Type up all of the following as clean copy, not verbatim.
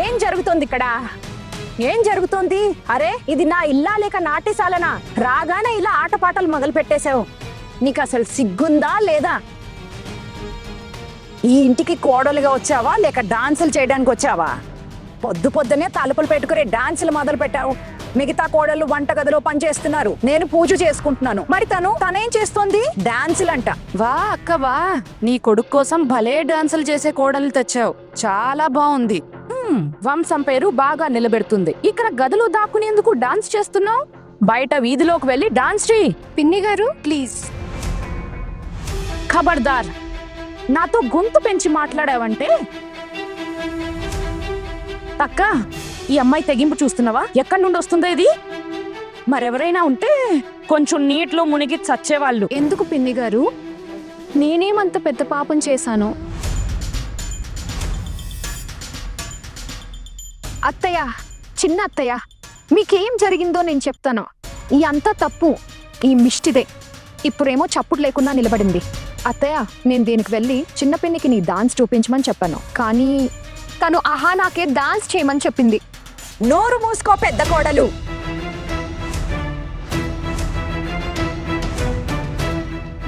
ఏం జరుగుతుంది ఇక్కడ? ఏం జరుగుతోంది? అరే, ఇది నా ఇల్లా లేక నాట్యశాలనా? రాగానే ఇలా ఆటపాటలు మొదలు పెట్టేశావు. నీకు అసలు సిగ్గుందా లేదా? ఈ ఇంటికి కోడలుగా వచ్చావా లేక డాన్సులు చేయడానికి వచ్చావా? పొద్దు పొద్దునే తలుపులు పెట్టుకుని డాన్సులు మొదలు పెట్టావు. మిగతా కోడళ్ళు వంటగదిలో పనిచేస్తున్నారు, నేను పూజ చేసుకుంటున్నాను. మరి తనేం చేస్తోంది? డాన్సులంట. వా అక్క వా, నీ కొడుకు కోసం భలే డాన్సులు చేసే కోడలు తెచ్చావు. చాలా బాగుంది. వంశం పేరు బాగా నిలబెడుతుంది. ఇక్కడ గదిలో దాక్కునేందుకు డాన్స్ చేస్తున్నావు? బయట వీధిలోకి వెళ్ళి డాన్స్ చేయి. పిన్ని గారు ప్లీజ్. ఖబర్దార్, నాతో గొంతు పెంచి మాట్లాడావంటే. అక్క, ఈ అమ్మాయి తెగింపు చూస్తున్నావా? ఎక్కడి నుండి వస్తుందో ఇది? మరెవరైనా ఉంటే కొంచెం నీటిలో మునిగి చచ్చేవాళ్ళు. ఎందుకు పిన్ని గారు? నేనేమంత పెద్ద పాపం చేశాను? అత్తయ్య, చిన్న అత్తయ్య, మీకేం జరిగిందో నేను చెప్తాను. ఈ అంతా తప్పు ఈ మిష్టిదే. ఇప్పుడేమో చప్పుడు లేకుండా నిలబడింది. అత్తయ్య, నేను దీనికి వెళ్ళి చిన్న పిన్నికి నీ డాన్స్ చూపించమని చెప్పాను, కానీ తను నాకే డాన్స్ చేయమని చెప్పింది. నోరు మూసుకో పెద్ద కోడలు.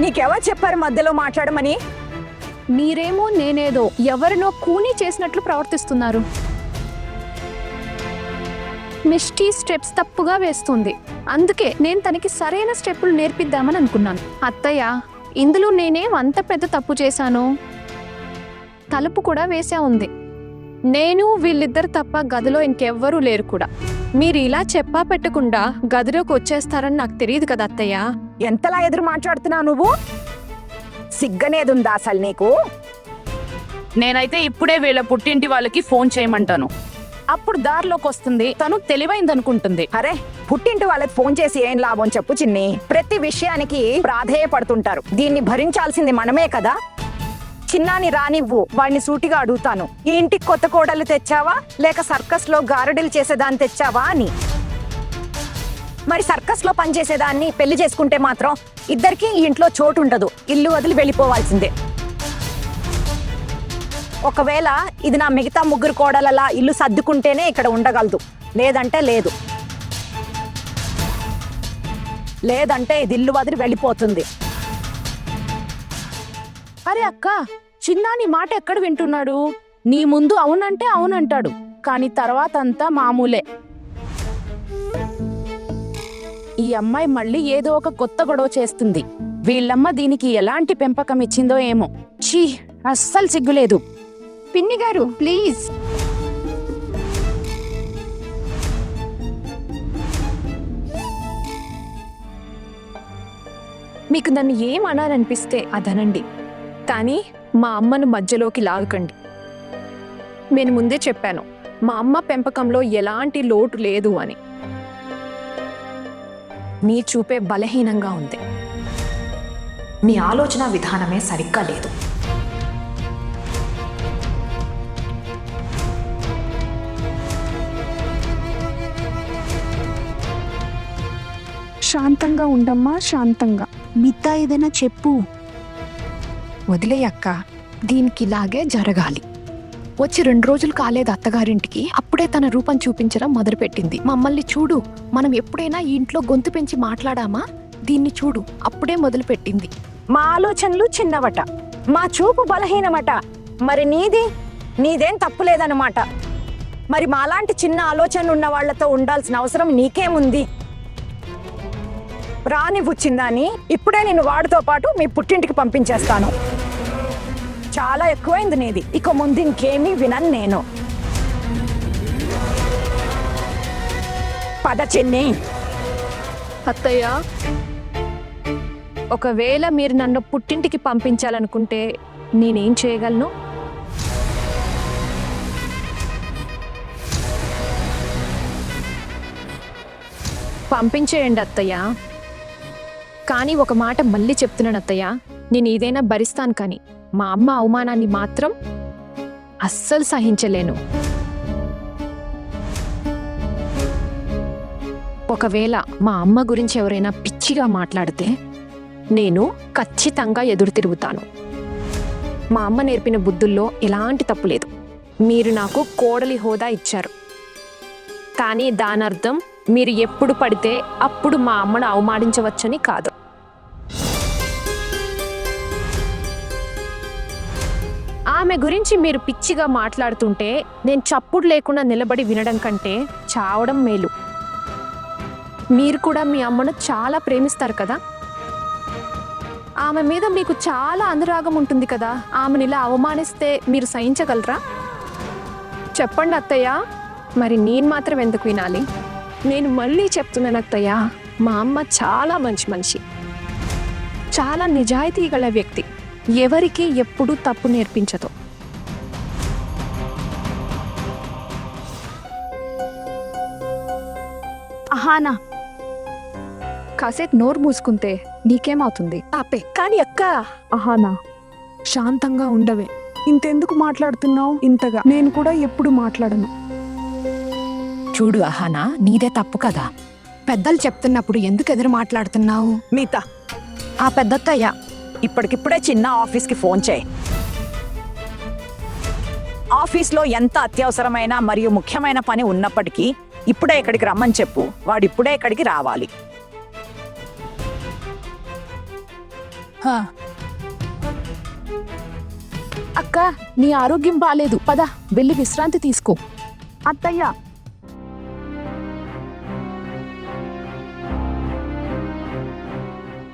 నీకెవరు చెప్పారు మధ్యలో మాట్లాడమని? మీరేమో నేనేదో ఎవరినో కూనీ చేసినట్లు ప్రవర్తిస్తున్నారు. మిష్టి స్టెప్స్ తప్పుగా వేస్తుంది, అందుకే నేను తనకి సరైన స్టెప్పులు నేర్పిద్దామని అనుకున్నాను. అత్తయ్య, ఇందులో నేనేం అంత పెద్ద తప్పు చేశాను? తలుపు కూడా వేసే ఉంది. నేను వీళ్ళిద్దరు తప్ప గదిలో ఇంకెవ్వరూ లేరు కూడా. మీరు ఇలా చెప్పా పెట్టకుండా గదిలోకి వచ్చేస్తారని నాకు తెలియదు కదా అత్తయ్య. ఎంతలా ఎదురు మాట్లాడుతున్నావు నువ్వు? సిగ్గనేదుందా అసలు నీకు? నేనైతే ఇప్పుడే వీళ్ళ పుట్టింటి వాళ్ళకి ఫోన్ చేయమంటాను. అప్పుడు దారిలోకి వస్తుంది, తను తెలివైందనుకుంటుంది. అరే, పుట్టింటి వాళ్ళకి ఫోన్ చేసి ఏం లాభం చెప్పు చిన్ని? ప్రతి విషయానికి ప్రాధేయపడుతుంటారు. దీన్ని భరించాల్సింది మనమే కదా. చిన్నాని రానివ్వు, వాడిని సూటిగా అడుగుతాను. ఈ ఇంటికి కొత్త కోడలు తెచ్చావా లేక సర్కస్ లో గారడీలు చేసేదాన్ని తెచ్చావా అని. మరి సర్కస్ లో పనిచేసేదాన్ని పెళ్లి చేసుకుంటే మాత్రం ఇద్దరికి ఈ ఇంట్లో చోటు ఉండదు. ఇల్లు వదిలి వెళ్ళిపోవాల్సిందే. ఒకవేళ ఇది నా మిగతా ముగ్గురు కోడలలా ఇల్లు సర్దుకుంటేనే ఇక్కడ ఉండగలదు, లేదంటే లేదు. లేదంటే ఇది ఇల్లు వదిలి వెళ్ళిపోతుంది. అరే అక్క, చిన్నాని మాట ఎక్కడ వింటున్నాడు? నీ ముందు అవునంటే అవునంటాడు, కానీ తర్వాత అంతా మామూలే. ఈ అమ్మాయి మళ్ళీ ఏదో ఒక కొత్త గొడవ చేస్తుంది. వీళ్ళమ్మ దీనికి ఎలాంటి పెంపకం ఇచ్చిందో ఏమో. ఛీ, అస్సలు సిగ్గులేదు. పిన్ని గారు ప్లీజ్. మీకు నన్ను ఏం అనాలనిపిస్తే అదనండి, కానీ మా అమ్మను మధ్యలోకి లాగకండి. నేను ముందే చెప్పాను, మా అమ్మ పెంపకంలో ఎలాంటి లోటు లేదు అని. మీ చూపే బలహీనంగా ఉంది. మీ ఆలోచన విధానమే సరిగ్గా లేదు. శాంతంగా ఉండమ్మా, శాంతంగా. మిగతా ఏదైనా చెప్పు. వదిలేయక్క, దీనికి ఇలాగే జరగాలి. వచ్చి 2 రోజులు కాలేదు అత్తగారింటికి, అప్పుడే తన రూపం చూపించడం మొదలుపెట్టింది. మమ్మల్ని చూడు, మనం ఎప్పుడైనా ఈ ఇంట్లో గొంతు పెంచి మాట్లాడామా? దీన్ని చూడు, అప్పుడే మొదలుపెట్టింది. మా ఆలోచనలు చిన్నవట, మా చూపు బలహీనమట. మరి నీదేం తప్పులేదన్నమాట. మరి మాలాంటి చిన్న ఆలోచనలు ఉన్న వాళ్లతో ఉండాల్సిన అవసరం నీకేముంది? రానివ్వు చిన్నాని, ఇప్పుడే నేను వాడితో పాటు మీ పుట్టింటికి పంపించేస్తాను. చాలా ఎక్కువైంది నీది, ఇక ముందు ఇంకేమీ వినను నేను. పద చిన్ని. అత్తయ్య, ఒకవేళ మీరు నన్ను పుట్టింటికి పంపించాలనుకుంటే నేనేం చేయగలను? పంపించేయండి అత్తయ్య. కానీ ఒక మాట మళ్ళీ చెప్తున్నాను అత్తయ్య, నేను ఏదైనా భరిస్తాను, కానీ మా అమ్మ అవమానాన్ని మాత్రం అస్సలు సహించలేను. ఒకవేళ మా అమ్మ గురించి ఎవరైనా పిచ్చిగా మాట్లాడితే నేను ఖచ్చితంగా ఎదురు తిరుగుతాను. మా అమ్మ నేర్పిన బుద్ధుల్లో ఎలాంటి తప్పు లేదు. మీరు నాకు కోడలి హోదా ఇచ్చారు, కానీ దాని అర్థం మీరు ఎప్పుడు పడితే అప్పుడు మా అమ్మను అవమానించవచ్చని కాదు. ఆమె గురించి మీరు పిచ్చిగా మాట్లాడుతుంటే నేను చప్పుడు లేకుండా నిలబడి వినడం కంటే చావడం మేలు. మీరు కూడా మీ అమ్మను చాలా ప్రేమిస్తారు కదా, ఆమె మీద మీకు చాలా అనురాగం ఉంటుంది కదా, ఆమెను ఇలా అవమానిస్తే మీరు సహించగలరా? చెప్పండి అత్తయ్య. మరి నేను మాత్రం ఎందుకు వినాలి? నేను మళ్ళీ చెప్తున్నాను అత్తయ్య, మా అమ్మ చాలా మంచి మనిషి, చాలా నిజాయితీ గల వ్యక్తి, ఎవరికి ఎప్పుడూ తప్పు నేర్పించదు. అహానా, కాసేపు నోరు మూసుకుంటే నీకేమవుతుంది? ఆపే. కానీ అక్క, అహానా, శాంతంగా ఉండవే. ఇంతెందుకు మాట్లాడుతున్నావు ఇంతగా? నేను కూడా ఎప్పుడు మాట్లాడను. చూడు అహానా, నీదే తప్పు కదా. పెద్దలు చెప్తున్నప్పుడు ఎందుకు ఎదురు మాట్లాడుతున్నావు? మీత ఆ పెద్దత్తయ్య ఇప్పటికిప్పుడే చిన్న ఆఫీస్కి ఫోన్ చేయి. ఆఫీస్లో ఎంత అత్యవసరమైన మరియు ముఖ్యమైన పని ఉన్నప్పటికీ ఇప్పుడే ఇక్కడికి రమ్మని చెప్పు. వాడు ఇప్పుడే ఇక్కడికి రావాలి. అక్క, నీ ఆరోగ్యం బాలేదు, పద వెళ్ళి విశ్రాంతి తీసుకో. అత్తయ్య,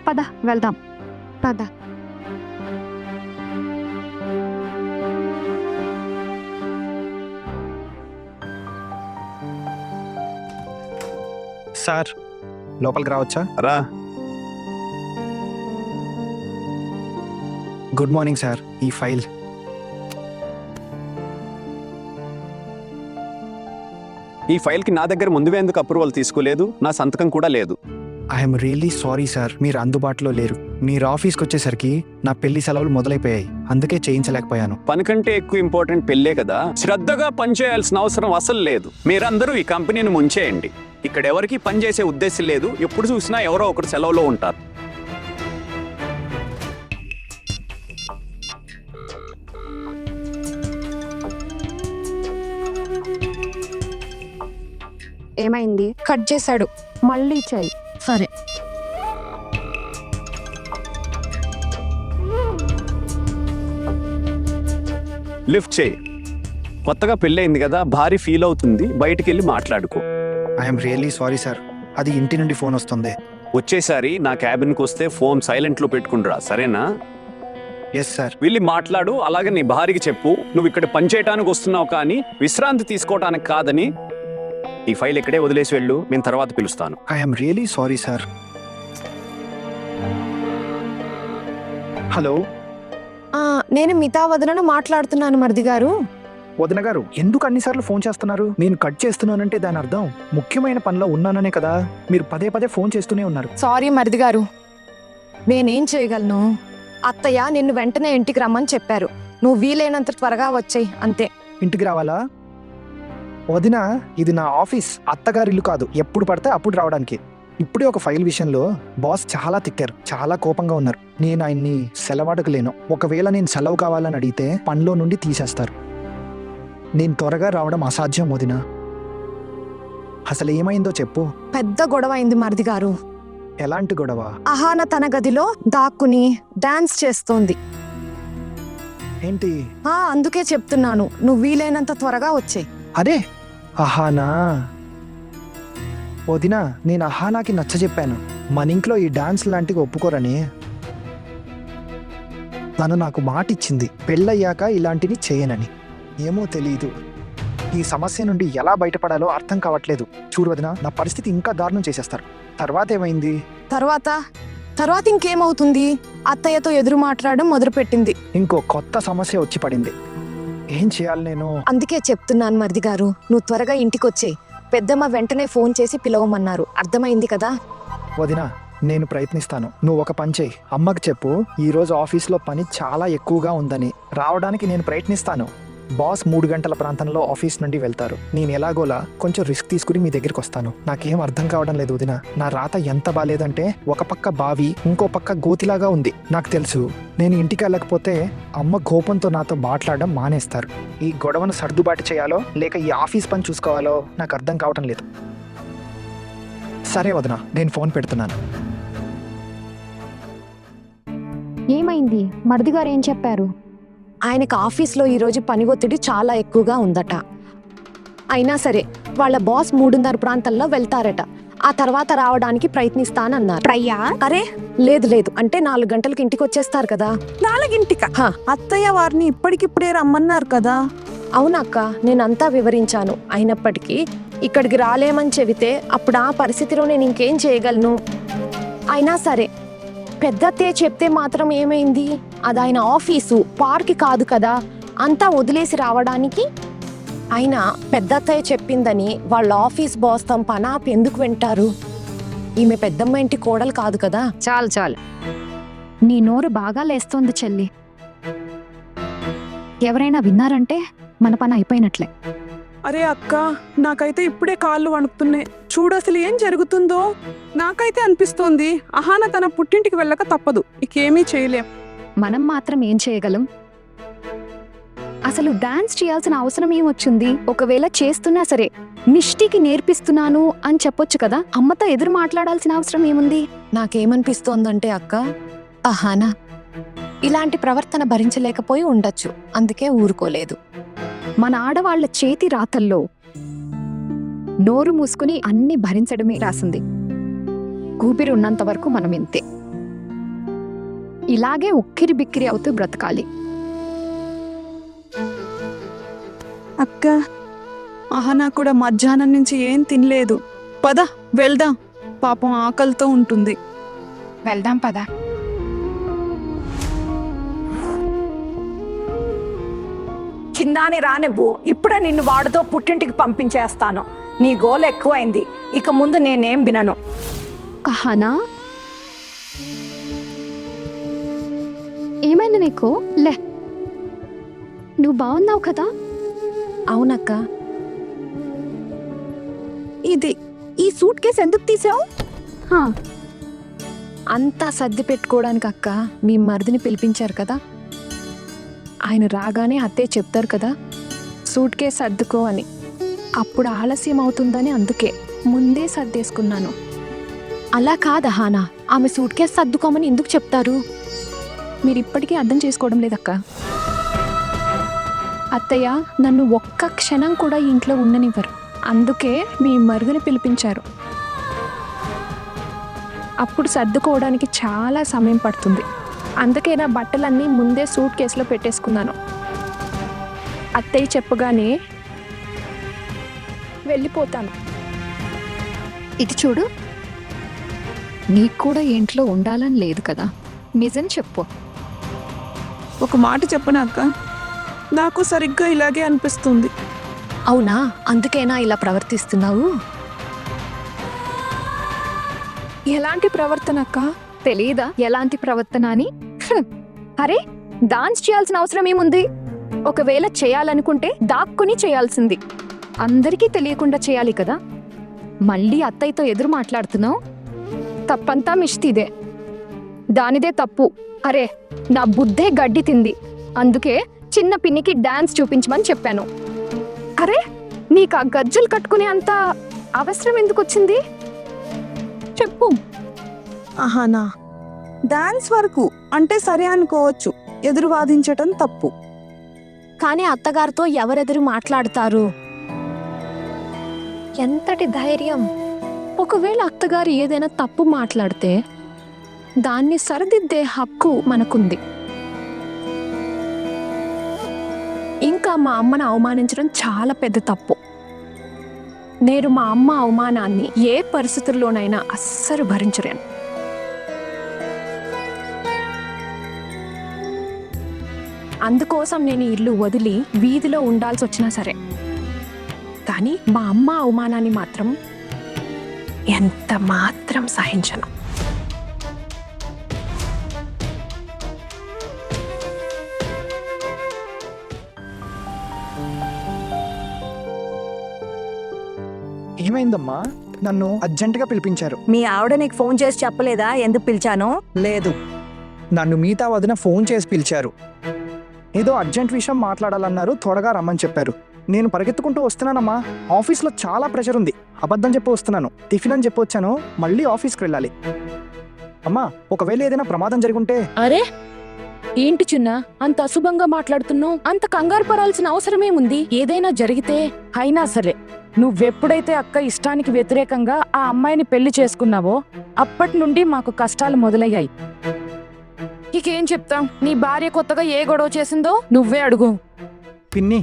పద వెళ్దాం, పద. సార్, లోపలికి రావచ్చా? రా. Good morning sir. ఈ ఫైల్. ఈ ఫైల్కి నా దగ్గర ముందుగా ఎందుకు అప్రూవల్ తీసుకోలేదు? నా సంతకం కూడా లేదు. ఐఎమ్ రియల్లీ సారీ సార్, మీరు అందుబాటులో లేరు. మీరు ఆఫీస్కి వచ్చేసరికి నా పెళ్లి సెలవులు మొదలైపోయాయి, అందుకే చేయించలేకపోయాను. పని కంటే ఎక్కువ ఇంపార్టెంట్ పెళ్ళే కదా. శ్రద్ధగా పనిచేయాల్సిన అవసరం అసలు లేదు. మీరందరూ ఈ కంపెనీని ముంచేయండి. ఇక్కడ ఎవరికి పని చేసే ఉద్దేశం లేదు. ఎప్పుడు చూసినా ఎవరో ఒకరు సెలవులో ఉంటారు. ఏమైంది? కట్ చేశాడు, మళ్ళీ చెయ్యి. సరే. లిఫ్ట్ చేయి. కొత్తగా పెళ్ళయింది కదా, భారీ ఫీల్ అవుతుంది. బయటికి వెళ్ళి మాట్లాడుకో. ఐఎమ్ రియల్లీ సారీ సార్, అది ఇంటి నుండి ఫోన్ వస్తుంది. వచ్చేసారి నా క్యాబిన్కి వస్తే ఫోన్ సైలెంట్లో పెట్టుకుంటురా, సరేనా? Yes sir. వెళ్ళి మాట్లాడు. అలాగే నీ భార్యకి చెప్పు, నువ్వు ఇక్కడ పని చేయడానికి వస్తున్నావు కానీ విశ్రాంతి తీసుకోవడానికి కాదని. ఈ ఫైల్ ఇక్కడే వదిలేసి వెళ్ళు, నేను తర్వాత పిలుస్తాను. I'm really sorry sir. Hello, నేను మితా వదనను మాట్లాడుతున్నాను మరిది గారు. వదిన గారు, ఎందుకు అన్నిసార్లు ఫోన్ చేస్తున్నారు? నేను కట్ చేస్తున్నానంటే దాని అర్థం ముఖ్యమైన పనిలో ఉన్నాననే కదా. మీరు పదే పదే ఫోన్ చేస్తూనే ఉన్నారు. సారీ మరిది గారు, నేనేం చేయగలను? అత్తయ్య నిన్ను వెంటనే ఇంటికి రమ్మని చెప్పారు. నువ్వు వీలైనంత త్వరగా వచ్చేయి, అంతే. ఇంటికి రావాలా? వదిన, ఇది నా ఆఫీస్, అత్తగారి ఇల్లు కాదు ఎప్పుడు పడితే అప్పుడు రావడానికి. ఇప్పుడే ఒక ఫైల్ విషయంలో బాస్ చాలా తిట్టారు, చాలా కోపంగా ఉన్నారు. నేను ఆయన్ని సెలవడగలేను. ఒకవేళ నేను సెలవు కావాలని అడిగితే పనిలో నుండి తీసేస్తారు. నేను త్వరగా రావడం అసాధ్యం వదిన. అసలు ఏమైందో చెప్పు. పెద్ద గొడవ అయింది మరిది గారు. ఎలాంటి గొడవ? అహాన తన గదిలో దాక్కుని డాన్స్ చేస్తోంది. ఏంటి? అందుకే చెప్తున్నాను, నువ్వు వీలైనంత త్వరగా వచ్చేయి. అరే, అహానా. వదినా, నేను అహానాకి నచ్చజెప్పాను, మన ఇంట్లో ఈ డాన్స్ లాంటివి ఒప్పుకోరని. తను నాకు మాట ఇచ్చింది, పెళ్ళయ్యాక ఇలాంటివి చేయనని. ఏమో తెలీదు, ఈ సమస్య నుండి ఎలా బయటపడాలో అర్థం కావట్లేదు. చూడు వదినా, నా పరిస్థితి ఇంకా దారుణం చేసేస్తారు. తర్వాత ఏమైంది? తర్వాత ఇంకేమవుతుంది? అత్తయ్యతో ఎదురు మాట్లాడడం మొదలుపెట్టింది. ఇంకో కొత్త సమస్య వచ్చి పడింది. ఏం చేయాలి నేను? అందుకే చెప్తున్నాను మరిది గారు, నువ్వు త్వరగా ఇంటికి వచ్చేయి. పెద్దమ్మ వెంటనే ఫోన్ చేసి పిలవమన్నారు, అర్థమైంది కదా? వదినా, నేను ప్రయత్నిస్తాను. నువ్వు ఒక పని చేయి, అమ్మకి చెప్పు ఈ రోజు ఆఫీస్లో పని చాలా ఎక్కువగా ఉందని. రావడానికి నేను ప్రయత్నిస్తాను. బాస్ 3 గంటల ప్రాంతంలో ఆఫీస్ నుండి వెళ్తారు. నేను ఎలాగోలా కొంచెం రిస్క్ తీసుకుని మీ దగ్గరికి వస్తాను. నాకేం అర్థం కావడం లేదు వదిన. నా రాత ఎంత బాలేదంటే ఒక పక్క బావి, ఇంకో పక్క గోతిలాగా ఉంది. నాకు తెలుసు నేను ఇంటికి వెళ్ళకపోతే అమ్మ కోపంతో నాతో మాట్లాడడం మానేస్తారు. ఈ గొడవను సర్దుబాటు చేయాలో లేక ఈ ఆఫీస్ పని చూసుకోవాలో నాకు అర్థం కావడం లేదు. సరే వదిన, నేను ఫోన్ పెడుతున్నాను. ఏమైంది? మరిది గారు ఏం చెప్పారు? ఆయనకు ఆఫీస్లో ఈరోజు పని ఒత్తిడి చాలా ఎక్కువగా ఉందట. అయినా సరే వాళ్ళ బాస్ 3:30 ప్రాంతంలో వెళ్తారట. ఆ తర్వాత రావడానికి ప్రయత్నిస్తానన్నారు. ప్రియా, అరే లేదు అంటే 4 గంటలకు ఇంటికి వచ్చేస్తారు కదా. 4ంటికా? హా. అత్తయ్య వారిని ఇప్పటికిప్పుడే రమ్మన్నారు కదా. అవునక్క, నేనంతా వివరించాను. అయినప్పటికీ ఇక్కడికి రాలేమని చెబితే అప్పుడు ఆ పరిస్థితిలో నేను ఇంకేం చేయగలను? అయినా సరే పెద్దత్తయ్య చెప్తే మాత్రం ఏమైంది? అది ఆయన ఆఫీసు, పార్క్ కాదు కదా అంతా వదిలేసి రావడానికి. అయినా పెద్దత్తయ్య చెప్పిందని వాళ్ళ ఆఫీస్ బాస్ తమ పనాపి ఎందుకు వింటారు? ఈమె పెద్దమ్మ ఇంటి కోడలు కాదు కదా. చాలు నీ నోరు బాగా లేస్తోంది చెల్లి. ఎవరైనా విన్నారంటే మన పని అయిపోయినట్లే. అరే అక్క, నాకైతే ఇప్పుడే కాళ్ళు వణుకుతున్నాయి. చూడు అసలు ఏం జరుగుతుందో. నాకైతే అనిపిస్తోంది అహాన తన పుట్టింటికి వెళ్ళక తప్పదు. ఇకేమీ చేయలేం. మనం మాత్రం ఏం చేయగలం? అసలు డాన్స్ చేయాల్సిన అవసరం ఏమొచ్చింది? ఒకవేళ చేస్తున్నా సరే మిష్టికి నేర్పిస్తున్నాను అని చెప్పొచ్చు కదా. అమ్మతో ఎదురు మాట్లాడాల్సిన అవసరం ఏముంది? నాకేమనిపిస్తోందంటే అక్క, అహానా ఇలాంటి ప్రవర్తన భరించలేకపోయి ఉండొచ్చు, అందుకే ఊరుకోలేదు. మన ఆడవాళ్ల చేతి రాతల్లో నోరు మూసుకుని అన్ని భరించడమే రాసింది. ఊపిరి ఉన్నంత వరకు మనం ఇంతే. ఇలాగే ఉక్కిరి బిక్కిరి అవుతూ బ్రతకాలి. అక్క, అహానా కూడా మధ్యాహ్నం నుంచి ఏం తినలేదు. పద వెళ్దాం, పాపం ఆకలితో ఉంటుంది. వెళ్దాం పదా. చిన్నాని రానివ్వు. ఇప్పుడే నిన్ను వాడితో పుట్టింటికి పంపించేస్తాను. నీ గోల ఎక్కువైంది. ఇక ముందు నేనేం వినను. కహానా, ఏమైంది నీకు? లే, నువ్వు బాగున్నావు కదా? అవునక్క. ఈ సూట్ కేసు ఎందుకు తీసావు? హా, అంతా సర్ది పెట్టుకోవడానికి అక్క. మీ మరిదిని పిలిపించారు కదా. ఆయన రాగానే అత్తయ్య చెప్తారు కదా సూట్ కేసు సర్దుకో అని. అప్పుడు ఆలస్యం అవుతుందని అందుకే ముందే సర్దేసుకున్నాను. అలా కాదు హానా, ఆమె సూట్ కేసు సర్దుకోమని ఎందుకు చెప్తారు? మీరు ఇప్పటికీ అర్థం చేసుకోవడం లేదక్క. అత్తయ్య నన్ను ఒక్క క్షణం కూడా ఈ ఇంట్లో ఉండనివ్వరు. అందుకే మీ మరుదుని పిలిపించారు. అప్పుడు సర్దుకోవడానికి చాలా సమయం పడుతుంది. అందుకే నా బట్టలన్నీ ముందే సూట్ కేసులో పెట్టేసుకున్నాను. అత్తయ్య చెప్పగానే వెళ్ళిపోతాను. ఇటు చూడు, నీకు కూడా ఇంట్లో ఉండాలని లేదు కదా. నిజం చెప్పు. ఒక మాట చెప్పనా అక్క, నాకు సరిగ్గా ఇలాగే అనిపిస్తుంది. అవునా? అందుకేనా ఇలా ప్రవర్తిస్తున్నావు? ఎలాంటి ప్రవర్తన అక్క? తెలీదా ఎలాంటి ప్రవర్తన అని? అరే, డాన్స్ చేయాల్సిన అవసరం ఏముంది? ఒకవేళ చేయాలనుకుంటే దాక్కుని చేయాల్సింది. అందరికీ తెలియకుండా చేయాలి కదా. మళ్ళీ అత్తయ్యతో ఎదురు మాట్లాడుతున్నావు. తప్పంతా మిష్టిదే, దానిదే తప్పు. అరే, నా బుద్ధే గడ్డి తింది. అందుకే చిన్న పిన్నికి డాన్స్ చూపించమని చెప్పాను. అరే, నీకు ఆ గజ్జలు కట్టుకునే అంత అవసరం ఎందుకు వచ్చింది? చెప్పు. అహానా, డాన్స్ వరకు అంటే సరే అనుకోవచ్చు, ఎదురు వాదించటం తప్పు. కానీ అత్తగారితో ఎవరెదురు మాట్లాడతారు? ఎంతటి ధైర్యం! ఒకవేళ అత్తగారు ఏదైనా తప్పు మాట్లాడితే దాన్ని సరిదిద్దే హక్కు మనకుంది. ఇంకా మా అమ్మను అవమానించడం చాలా పెద్ద తప్పు. నేను మా అమ్మ అవమానాన్ని ఏ పరిస్థితుల్లోనైనా అస్సలు భరించలేను. అందుకోసం నేను ఇల్లు వదిలి వీధిలో ఉండాల్సి వచ్చినా సరే, కానీ మా అమ్మ అవమానాన్ని మాత్రం ఎంత మాత్రం సహించను. ఏమైందమ్మా? నన్ను అర్జెంటుగా పిలిపించారు. మీ ఆవిడ నీకు ఫోన్ చేసి చెప్పలేదా ఎందుకు పిలిచానో? లేదు. నన్ను మిగతా వదిన ఫోన్ చేసి పిలిచారు. ఏదో అర్జెంట్ విషయం మాట్లాడాలన్నారు, త్వరగా రమ్మని చెప్పారు. నేను పరిగెత్తుకుంటూ వస్తున్నానమ్మా. ఆఫీస్లో చాలా ప్రెషర్ ఉంది. అబద్ధం చెప్పి వస్తున్నాను. టిఫిన్ అని చెప్పి వచ్చాను, మళ్ళీ ఆఫీస్కి వెళ్ళాలి. అమ్మా, ఒకవేళ ఏదైనా ప్రమాదం జరుగుంటే? అరే ఏంటి చిన్న అంత అశుభంగా మాట్లాడుతున్నావు? అంత కంగారు పడాల్సిన అవసరమేముంది? ఏదైనా జరిగితే అయినా సరే నువ్వెప్పుడైతే అక్క ఇష్టానికి వ్యతిరేకంగా ఆ అమ్మాయిని పెళ్లి చేసుకున్నావో అప్పటి నుండి మాకు కష్టాలు మొదలయ్యాయి. ఇకేం చెప్తాం? నీ భార్య కొత్తగా ఏ గొడవ చేసిందో నువ్వే అడుగు. పిన్ని,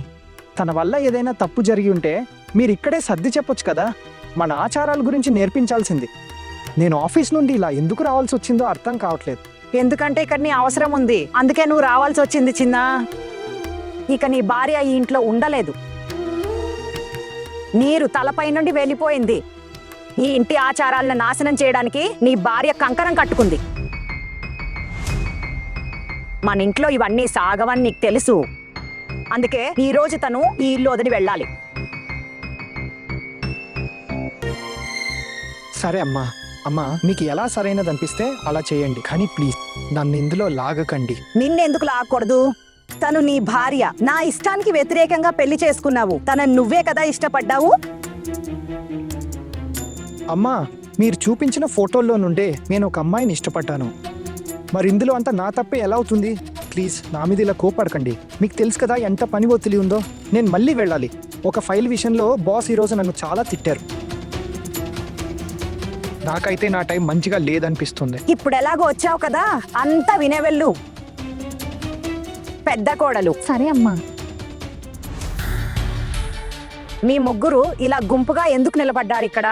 తన వల్ల ఏదైనా తప్పు జరిగి ఉంటే మీరు ఇక్కడే సర్ది చెప్పొచ్చు కదా. మన ఆచారాల గురించి నేర్పించాల్సింది. నేను ఆఫీస్ నుండి ఇలా ఎందుకు రావాల్సి వచ్చిందో అర్థం కావట్లేదు. ఎందుకంటే ఇక్కడ నీ అవసరం ఉంది, అందుకే నువ్వు రావాల్సి వచ్చింది చిన్న. ఇక నీ భార్య ఈ ఇంట్లో ఉండలేదు. నీరు తలపై నుండి వెళ్ళిపోయింది. ఈ ఇంటి ఆచారాలను నాశనం చేయడానికి నీ భార్య కంకణం కట్టుకుంది. మన ఇంట్లో ఇవన్నీ సాగవని నీకు తెలుసు. అందుకే ఈ రోజు తను ఈ ఇల్లు వదిలి వెళ్ళాలి. సరే అమ్మా. అమ్మా, మీకు ఎలా సరైనది అనిపిస్తే అలా చేయండి, కానీ ప్లీజ్ నన్ను ఇందులో లాగకండి. నిన్నెందుకు లాగకూడదు? తను నీ భార్య. నా ఇష్టానికి వ్యతిరేకంగా పెళ్లి చేసుకున్నావు. తనని నువ్వే కదా ఇష్టపడ్డావు. అమ్మా, మీరు చూపించిన ఫోటోల్లో నుండే నేను ఒక అమ్మాయిని ఇష్టపడ్డాను. మరి ఇందులో అంతా నా తప్పే ఎలా అవుతుంది? ప్లీజ్ నా మీద ఇలా కోపడకండి. మీకు తెలుసు కదా ఎంత పని ఒత్తిడి ఉందో. నేను మళ్ళీ వెళ్ళాలి. ఒక ఫైల్ విషయంలో బాస్ ఈరోజు నన్ను చాలా తిట్టారు. నాకైతే నా టైం మంచిగా లేదనిపిస్తుంది. ఇప్పుడు ఎలాగో వచ్చావు కదా, అంతా వినేవెళ్ళు. పెద్ద కోడలు, సరే అమ్మా. మీ ముగ్గురు ఇలా గుంపుగా ఎందుకు నిలబడ్డారు ఇక్కడ?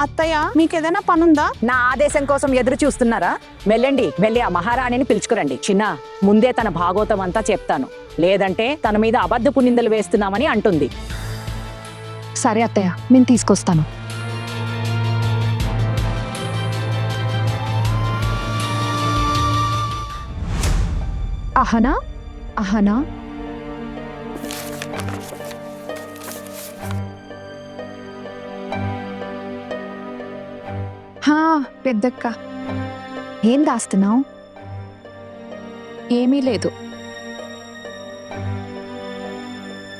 అత్తయ్య, మీకేదైనా పనుందా? నా ఆదేశం కోసం ఎదురు చూస్తున్నారా? వెళ్ళండి, వెళ్ళి ఆ మహారాణిని పిలుచుకురండి. చిన్న, ముందే తన భాగోతం అంతా చెప్తాను, లేదంటే తన మీద అబద్ధపు నిందలు వేస్తున్నామని అంటుంది. సరే అత్తయ్య, నేను తీసుకొస్తాను. అహనా, అహనా, పెద్దక్క, ఏం దాస్తున్నావు? ఏమీ లేదు.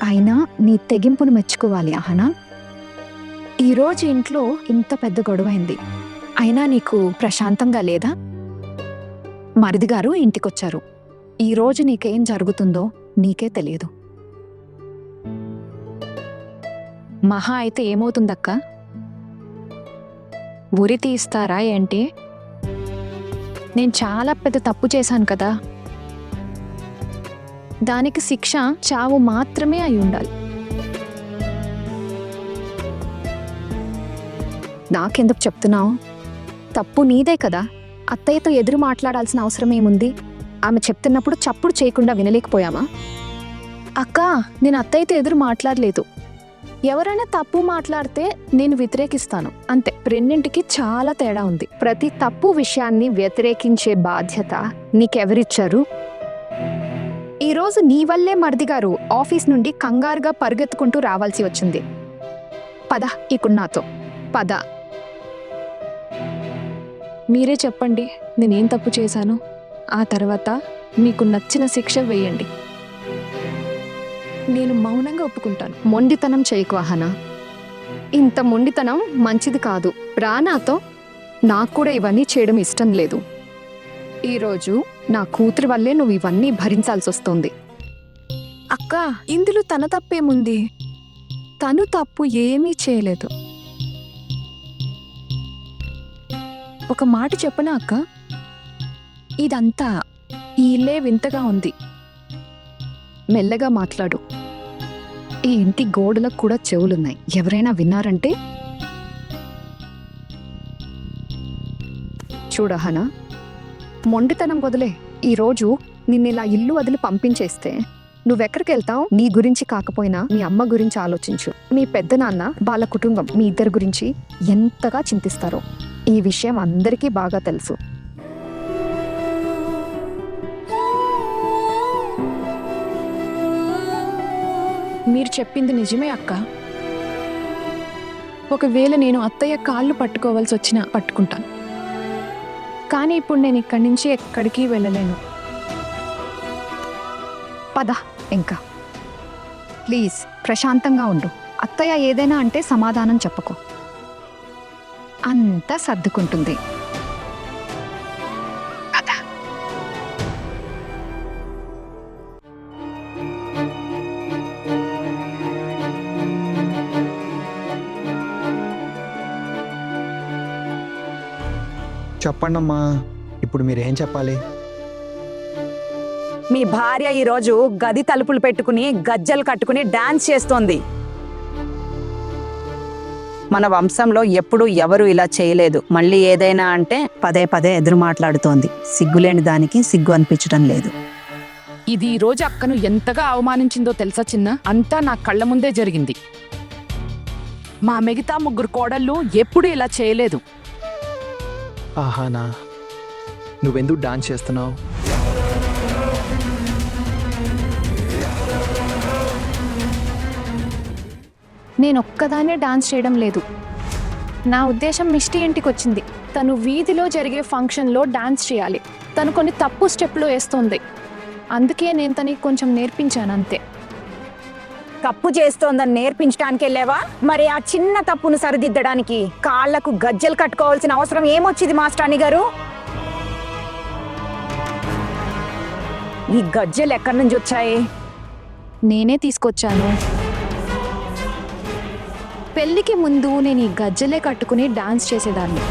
అయినా నీ తెగింపును మెచ్చుకోవాలి అహనా. ఈరోజు ఇంట్లో ఇంత పెద్ద గొడవైంది, అయినా నీకు ప్రశాంతంగా లేదా? మరిది గారు ఇంటికొచ్చారు. ఈరోజు నీకేం జరుగుతుందో నీకే తెలియదు. మహా అయితే ఏమవుతుందక్క? ఉరి తీస్తారా ఏంటి? నేను చాలా పెద్ద తప్పు చేశాను కదా, దానికి శిక్ష చావు మాత్రమే అయి ఉండాలి. నాకెందుకు చెప్తున్నావు? తప్పు నీదే కదా. అత్తయ్యతో ఎదురు మాట్లాడాల్సిన అవసరం ఏముంది? ఆమె చెప్తున్నప్పుడు చప్పుడు చేయకుండా వినలేకపోయావా? అక్క, నేను అత్తయ్యతో ఎదురు మాట్లాడలేదు. ఎవరైనా తప్పు మాట్లాడితే నేను వ్యతిరేకిస్తాను, అంతే. రెండింటికి చాలా తేడా ఉంది. ప్రతి తప్పు విషయాన్ని వ్యతిరేకించే బాధ్యత నీకెవరిచ్చారు? ఈరోజు నీ వల్లే మరిది గారు ఆఫీస్ నుండి కంగారుగా పరిగెత్తుకుంటూ రావాల్సి వచ్చింది. పద, ఇప్పుడు నాతో పద. మీరే చెప్పండి, నేనేం తప్పు చేశాను? ఆ తర్వాత మీకు నచ్చిన శిక్ష వేయండి. నేను మౌనంగా ఒప్పుకుంటాను. మొండితనం చేయకు అహనా. ఇంత మొండితనం మంచిది కాదు. రా నాతో. నాకు కూడా ఇవన్నీ చేయడం ఇష్టం లేదు. ఈరోజు నా కూతురి వల్లే నువ్వు ఇవన్నీ భరించాల్సి వస్తుంది. అక్క, ఇందులో తన తప్పేముంది? తను తప్పు ఏమీ చేయలేదు. ఒక మాట చెప్పనా అక్క? ఇదంతా ఈ ఇల్లే వింతగా ఉంది. మెల్లగా మాట్లాడు. ఈ ఇంటి గోడలకు కూడా చెవులున్నాయి. ఎవరైనా విన్నారంటే? చూడహనా, మొండితనం వదిలే. ఈరోజు నిన్నిలా ఇల్లు వదిలి పంపించేస్తే నువ్వెక్కడికి వెళ్తావు? నీ గురించి కాకపోయినా మీ అమ్మ గురించి ఆలోచించు. మీ పెద్దనాన్న, వాళ్ళ కుటుంబం మీ ఇద్దరి గురించి ఎంతగా చింతిస్తారో ఈ విషయం అందరికీ బాగా తెలుసు. మీరు చెప్పింది నిజమే అక్క. ఒకవేళ నేను అత్తయ్య కాళ్ళు పట్టుకోవాల్సి వచ్చినా పట్టుకుంటాను. కానీ ఇప్పుడు నేను ఇక్కడి నుంచి ఎక్కడికి వెళ్ళలేను. పద ఇంకా. ప్లీజ్ ప్రశాంతంగా ఉండు. అత్తయ్య ఏదైనా అంటే సమాధానం చెప్పకు. అంతా సర్దుకుంటుంది. చెప్పండమ్మా, ఇప్పుడు మీరేం చెప్పాలి? మీ భార్య ఈరోజు గది తలుపులు పెట్టుకుని గజ్జలు కట్టుకుని డాన్స్ చేస్తోంది. మన వంశంలో ఎప్పుడు ఎవరు ఇలా చేయలేదు. మళ్ళీ ఏదైనా అంటే పదే పదే ఎదురు మాట్లాడుతోంది. సిగ్గులేని దానికి సిగ్గు అనిపించడం లేదు. ఇది ఈ రోజు అక్కను ఎంతగా అవమానించిందో తెలుసా చిన్న? అంతా నా కళ్ళ ముందే జరిగింది. మా మిగతా 3 కోడళ్ళు ఎప్పుడూ ఇలా చేయలేదు. ఆహానా, నువ్వెందుకు డాన్స్ చేస్తున్నావు? నేను ఒక్కదాన్నే డాన్స్ చేయడం లేదు. నా ఉద్దేశం మిష్టి ఇంటికి వచ్చింది. తను వీధిలో జరిగే ఫంక్షన్లో డాన్స్ చేయాలి. తను కొన్ని తప్పు స్టెప్లు వేస్తోంది. అందుకే నేను తనకి కొంచెం నేర్పించాను అంతే. తప్పు చేస్తోందని నేర్పించడానికి వెళ్ళావా? మరి ఆ చిన్న తప్పును సరిదిద్దడానికి కాళ్లకు గజ్జలు కట్టుకోవాల్సిన అవసరం ఏమొచ్చింది మాస్టాని గారు? ఈ గజ్జలు ఎక్కడి నుంచి వచ్చాయి? నేనే తీసుకొచ్చాను. పెళ్ళికి ముందు నేను ఈ గజ్జలే కట్టుకుని డాన్స్ చేసేదాన్ని.